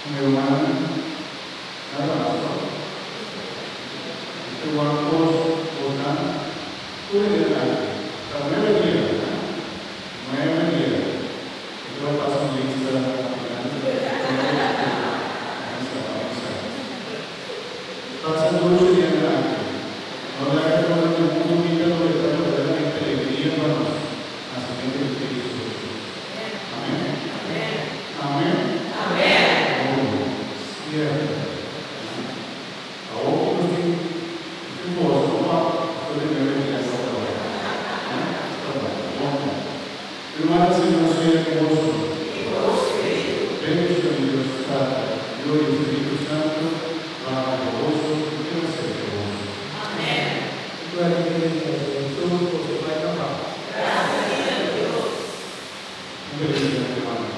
mi hermana, nada más. Este guapo, botan, puede adelante. También me quiero, yo paso lista pasa dulce y adelante. No le hagas todo el mundo mira lo que está verdaderamente alegría para nos. Así que el Espíritu. Amén. Amén. Amén. Cierto. Ahora pues que vos no va a tener que hacer hermanos, Señor, sea hermoso. Bendición de Dios Padre, Dios y Espíritu Santo, para gozo y que nos sea gozo. Amén. Gloria a Jesús, por su Padre, Papá. Gracias a Dios. Bendición, hermano.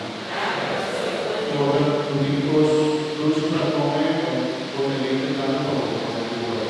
Ahora, tus hijos, dulces para comer, con el intentando con el figura.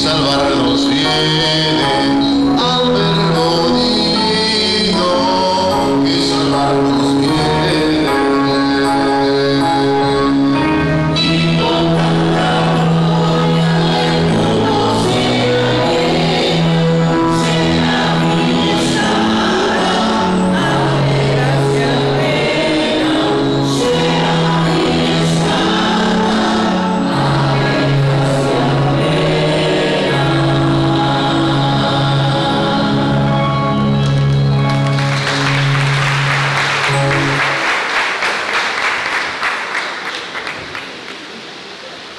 Salvarnos viene.